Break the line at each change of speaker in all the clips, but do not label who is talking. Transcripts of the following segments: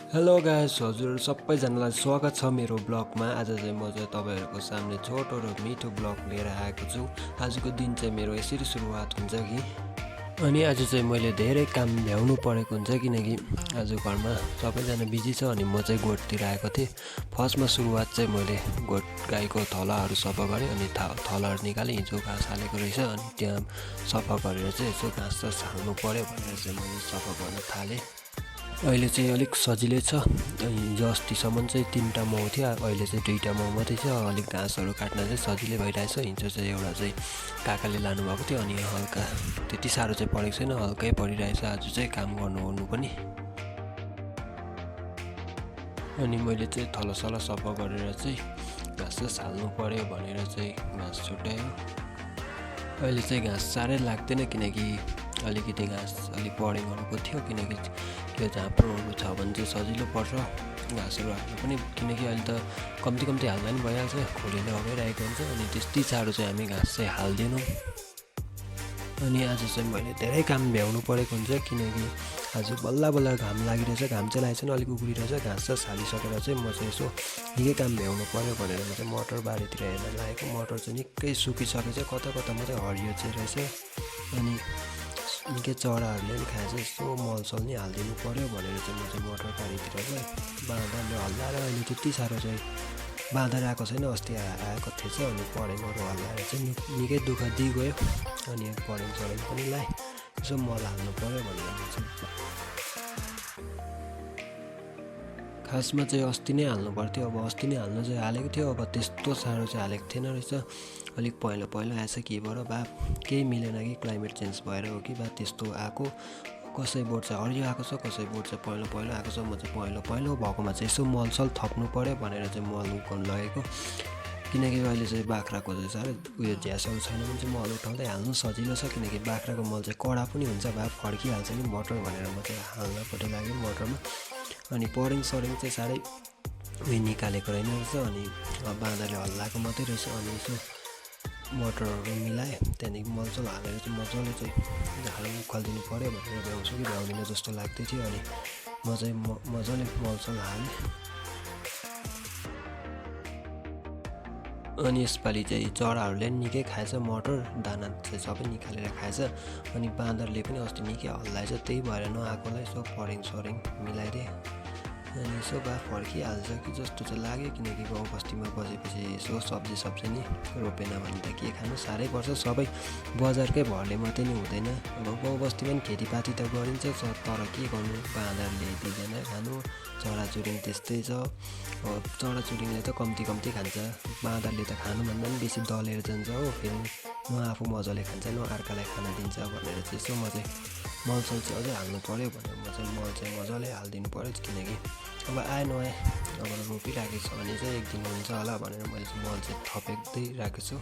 Hello guys, हजुर सबैजनालाई स्वागत छ मेरो ब्लगमा। आज चाहिँ म चाहिँ तपाईँहरूको सामने छोटो र मिठो ब्लग लिएर आएको छु। आजको दिन चाहिँ मेरो यसरी सुरुवात हुन्छ कि अनि आज चाहिँ मैले धेरै काम भ्याउनु परेको हुन्छ किनकि आज घरमा सबैजना बिजी छ अनि म चाहिँ गोठतिर आएको थिएँ। फर्स्टमा सुरुवात चाहिँ मैले गोठ गाईको थलाहरू सफा गरेँ अनि थलाहरू निकालेँ। हिजो घाँस हालेको रहेछ अनि त्यहाँ सफा गरेर चाहिँ यसो घाँस सास हाल्नु पऱ्यो भनेर चाहिँ मैले सफा गर्न थालेँ। अहिले चाहिँ अलिक सजिलै छ। हिजो अस्तिसम्म चाहिँ 3टा माउ थियो, अहिले चाहिँ 2टा माउ मात्रै छ। अलिक घाँसहरू काट्न चाहिँ सजिलै भइरहेछ। हिजो चाहिँ एउटा चाहिँ काकाले लानुभएको थियो अनि हल्का त्यति साह्रो चाहिँ परेको छैन, हल्कै परिरहेछ आज चाहिँ काम गर्नु पनि। अनि मैले चाहिँ थलोसलो सफा गरेर चाहिँ घाँस सास हाल्नु पऱ्यो भनेर चाहिँ घाँस छुट्यायो। अहिले चाहिँ घाँस साह्रै लाग्दैन किनकि अलिकति घाँस अलिक बढेको थियो, किनकि त्यो झाँप्रोहरू छ भने चाहिँ सजिलो पर्छ घाँसहरू हाल्नु पनि, किनकि अहिले त कम्ती हाल्दा पनि भइहाल्छ, खोलेले हगाइरहेको हुन्छ अनि त्यति साह्रो चाहिँ हामी घाँस चाहिँ हाल्दैनौँ। अनि आज चाहिँ मैले धेरै काम भ्याउनु परेको हुन्छ किनकि आज बल्ल घाम लागिरहेछ, घाम चाहिँ लागेको छैन, अलिक उक्रिरहेछ। घाँस सास हालिसकेर चाहिँ म चाहिँ यसो निकै काम भ्याउनु पऱ्यो भनेर म चाहिँ मटर बारीतिर हेर्न लागेको। मटर चाहिँ निकै सुकिसकेछ, कता मात्रै हरियो चाहिँ रहेछ अनि निकै चराहरूले पनि खाएछ। यस्तो मलसल नि हालिदिनु पऱ्यो भनेर चाहिँ म चाहिँ मटर बारीतिर चाहिँ बाँदरले हल्लाएर अहिले त्यति साह्रो चाहिँ बाँदर आएको छैन, अस्ति आएको थिएछ अनि परेङहरू हल्लाएर चाहिँ निकै दुःख दिइगयो। अनि परेङ सरेङ पनि लाएँ, यसो मल हाल्नु पऱ्यो भनेर म चाहिँ खासमा चाहिँ अस्ति नै हाल्नु पर्थ्यो। अब अस्ति नै हाल्नु चाहिँ हालेको थियो, अब त्यस्तो साह्रो चाहिँ हालेको थिएन रहेछ। अलिक पहिलो आएछ के भएर बा केही मिलेन कि क्लाइमेट चेन्ज भएर हो कि बा त्यस्तो आएको। कसै बोट चाहिँ हरियो आएको छ, कसै बोट चाहिँ पहिलो आएको छ। म चाहिँ पहिलो भएकोमा चाहिँ यसो मलसल थप्नु पऱ्यो भनेर चाहिँ मल उठाउनु लगेको, किनकि अहिले चाहिँ बाख्राको चाहिँ साह्रै उयो झ्यासहरू छैन भने चाहिँ मल उठाउँदै हाल्नु सजिलो छ, किनकि बाख्राको मल चाहिँ कडा पनि हुन्छ, भए फर्किहाल्छ नि मटर भनेर म चाहिँ हाल्नपट्टि लाग्यो मटरमा। अनि परेङ सरेङ चाहिँ साह्रै उयो निकालेको रहेन रहेछ अनि बाँदरले हल्लाएको मात्रै रहेछ। अनि यसो मटरहरू मिलाएँ, त्यहाँदेखि मलसल हालेर चाहिँ मजाले चाहिँ झाडा उखालिदिनु पऱ्यो भनेर भ्याउँछु कि भ्याउँदिनँ जस्तो लाग्दै थियो। अनि म चाहिँ मजाले मलसल हालेँ। अनि यसपालि चाहिँ चराहरूले पनि निकै खाएछ, मटर दाना चाहिँ सबै निकालेर खाएछ। अनि बाँदरले पनि अस्ति निकै हल्लाएछ, त्यही भएर नआएकोलाई यसो परेङ सरेङ मिलाइदिएँ। अनि यसो बा फर्किहाल्छ कि जस्तो चाहिँ लाग्यो, किनकि गाउँ बस्तीमा बसेपछि यसो सब्जी नि रोपेन भने त के खानु साह्रै पर्छ। सबै बजारकै भरले मात्रै नि हुँदैन। अब गाउँ बस्तीमा पनि खेतीपाती त गरिन्छ, तर के गर्नु, बाँदरले दिँदैन खानु, चराचुरुङ त्यस्तै छ। अब चराचुरुङले त कम्ती खान्छ, बाँदरले त खानुभन्दा पनि बेसी दलेर जान्छ हो। फेरि न आफू मजाले खान्छ न अर्कालाई खान दिन्छ भनेर चाहिँ यसो म चाहिँ मलसल चाहिँ अझै हाल्नु पऱ्यो भनेर म चाहिँ मल चाहिँ मजाले हालिदिनु पऱ्यो, किनकि अब आए नआए अब रोपिराखेको छ भने चाहिँ एक दिन हुन्छ होला भनेर मैले चाहिँ मल चाहिँ थपेक्दै राखेको छु।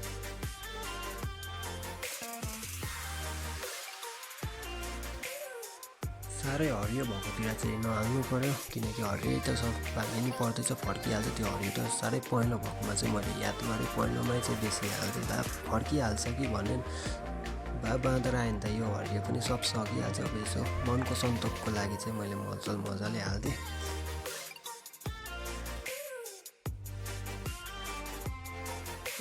साह्रै हरियो भएकोतिर चाहिँ नहाल्नु पऱ्यो, किनकि हरियो त सब पानी नि पर्दैछ फर्किहाल्छ। त्यो हरियो त साह्रै पहिलो भएकोमा चाहिँ मैले याद गरेँ, पहिलोमै चाहिँ बेसी हाल्थेँ, बा फर्किहाल्छ कि भने बाँदर आयो भने त यो हरियो पनि सब सकिहाल्छ। अब यसो मनको सन्तोकको लागि चाहिँ मैले मलसल मजाले हालिदिएँ।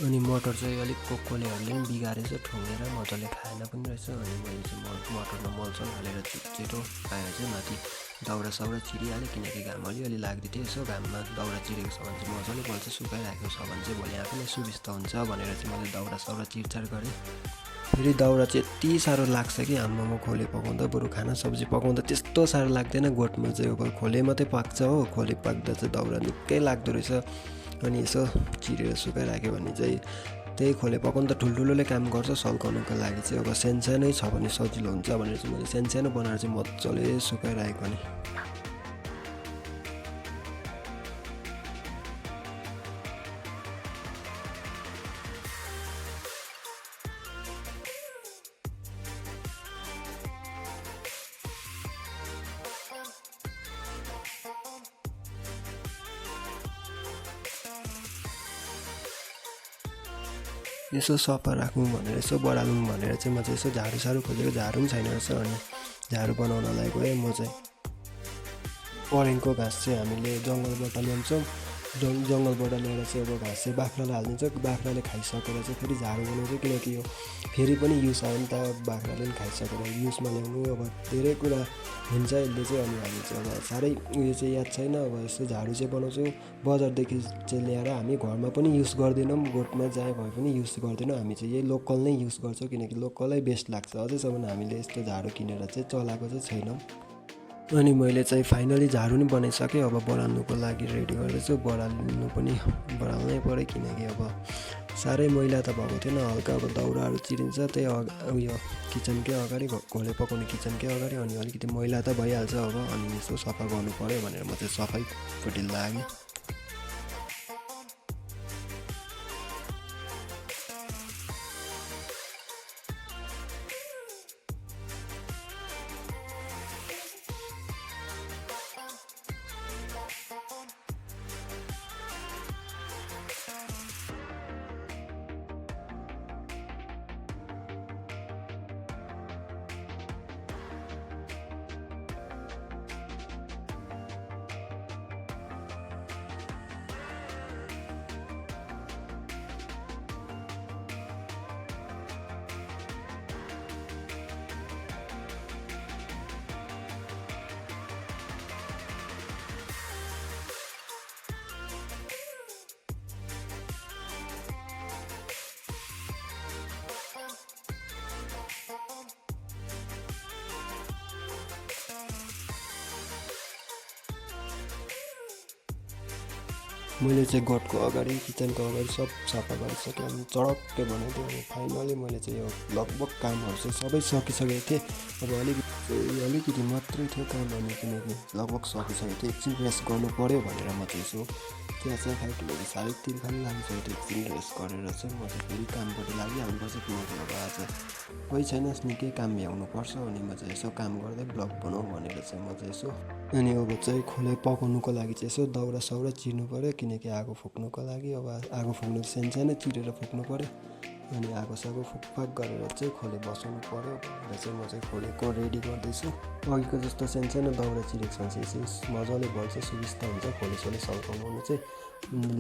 अनि मटर चाहिँ अलिक कोकोलेहरूले पनि बिगारेछ, ठुङ्गेर मजाले खाएन पनि रहेछ। अनि मैले चाहिँ मटरमा मलसल हालेर छिटो आएर चाहिँ माथि दाउरा साउरा चिरिहालेँ, किनकि घाम अलि लाग्दै थियो। यसो घाममा दाउरा चिरेको छ भने चाहिँ मजाले बल्छ, सुकाइराखेको छ भने चाहिँ भोलि आफैले सुविस्ता हुन्छ भनेर चाहिँ मैले दाउरा साउरा चिरचार गरेँ। फेरि दाउरा चाहिँ यति साह्रो लाग्छ कि आम्मामा, खोले पकाउँदा बरु खाना सब्जी पकाउँदा त्यस्तो साह्रो लाग्दैन। गोठमा चाहिँ अब खोले मात्रै पाक्छ हो, खोले पाक्दा चाहिँ दाउरा निकै लाग्दो रहेछ। अनि यसो चिरेर सुकाइराख्यो भने चाहिँ त्यही खोले पकाउनु त ठुल्ठुलोले काम गर्छ, सल्काउनुको लागि चाहिँ अब सानसानै छ भने सजिलो हुन्छ भनेर चाहिँ मैले सानो बनाएर चाहिँ मजाले सुकाइराखेको नि। यसो सफा राखौँ भनेर यसो बढालौँ भनेर चाहिँ म चाहिँ यसो झाडु साह्रो खोजेको, झाडु पनि छैन रहेछ। अनि झाडु बनाउनलाई गएँ म चाहिँ। परेङको घाँस चाहिँ हामीले जङ्गलबाट ल्याउँछौँ। जङ्गलबाट ल्याएर चाहिँ अब घाँस चाहिँ बाख्रालाई हालिदिन्छ। बाख्राले खाइसकेर चाहिँ फेरि झाडु बनाउँछ, किनकि यो फेरि पनि युज आयो नि त, बाख्राले पनि खाइसकेर युजमा ल्याउनु अब धेरै कुरा हुन्छ यसले चाहिँ। अनि हामी चाहिँ अब साह्रै उयो चाहिँ याद छैन। अब यस्तो झाडु चाहिँ बनाउँछौँ बजारदेखि चाहिँ ल्याएर, हामी घरमा पनि युज गर्दैनौँ, गोठमा जहाँ भए पनि युज गर्दैनौँ। हामी चाहिँ यही लोकल नै युज गर्छौँ, किनकि लोकलै बेस्ट लाग्छ। अझैसम्म हामीले यस्तो झाडु किनेर चाहिँ चलाएको चाहिँ छैनौँ। अनि मैले चाहिँ फाइनली झाडु नि बनाइसकेँ। अब बढाल्नुको लागि रेडी गर्दैछु। बढाल्नै पऱ्यो, किनकि अब साह्रै मैला त भएको थिएन, हल्का अब दाउराहरू चिरिन्छ त्यही उयो किचनकै अगाडि, घोले पकाउने किचनकै अगाडि। अनि अलिकति मैला त भइहाल्छ अब, अनि यसो सफा गर्नु पऱ्यो भनेर म चाहिँ सफाइपट्टि लागेँ। मैले चाहिँ गोठको अगाडि किचनको अगाडि सब सफा गरिसकेँ। अनि चडक्कै बनाइदिएँ। अनि फाइनली मैले चाहिँ यो लगभग कामहरू चाहिँ सबै सकिसकेको थिएँ। अब अलिकति मात्रै थियो काम, अनि किनकि लगभग सकिसकेको थियो। एकछिन रेस्ट गर्नु पऱ्यो भनेर म चाहिँ यसो चिया खाएँ, किनकि साह्रै तिर्खानी लागिसकेको थियो। एकछिन रेस्ट गरेर चाहिँ म चाहिँ फेरि कामपट्टि लागिहाल्नुपर्छ, किनकि अब आज कोही छैन, निकै काम भ्याउनुपर्छ। अनि म चाहिँ यसो काम गर्दै ब्लग बनाऊँ भनेर चाहिँ म चाहिँ यसो, अनि अब चाहिँ खोले पकाउनुको लागि चाहिँ यसो दाउरा साउरा चिर्नु पऱ्यो, किनकि आगो फुक्नुको लागि। अब आगो फुक्नु सानो चिरेर फुक्नु पऱ्यो। अनि आगो सागो फुकफाक गरेर चाहिँ खोले बसाउनु पऱ्यो भनेर चाहिँ म चाहिँ खोलेको रेडी गर्दैछु। अघिको जस्तो सानो दाउरा चिरेको छ चाहिँ मजाले बल्छ, सुविस्ता हुन्छ खोले सल्काउनु चाहिँ।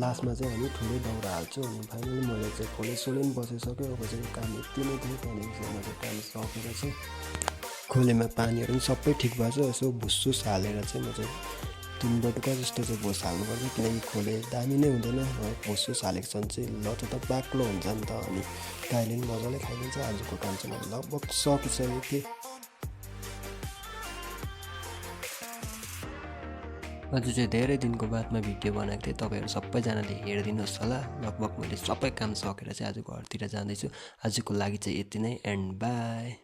लास्टमा चाहिँ हामी ठुलै दाउरा हाल्छौँ। अनि फाइनली मैले चाहिँ खोले पनि बसिसक्यो। अब चाहिँ काम यति नै थियो। त्यहाँदेखि चाहिँ मैले काम सकेर चाहिँ खोलेमा पानीहरू पनि सबै ठिक भएछ। यसो भुसुस हालेर चाहिँ म चाहिँ 3 बटुका जस्तो चाहिँ भुस हाल्नुपर्छ, किनकि खोले दामी नै हुँदैन। भुसुस हालेको छ भने चाहिँ लट त बाक्लो हुन्छ नि त, अनि गाईले पनि मजाले खाइदिन्छ। आजको काम चाहिँ मैले लगभग सकिसकेको थिएँ। अझै चाहिँ धेरै दिनको बादमा भिडियो बनाएको थिएँ। तपाईँहरू सबैजनाले हेरिदिनुहोस् होला। लगभग मैले सबै काम सकेर चाहिँ आज घरतिर जाँदैछु। आजको लागि चाहिँ यति नै, एन्ड बाई।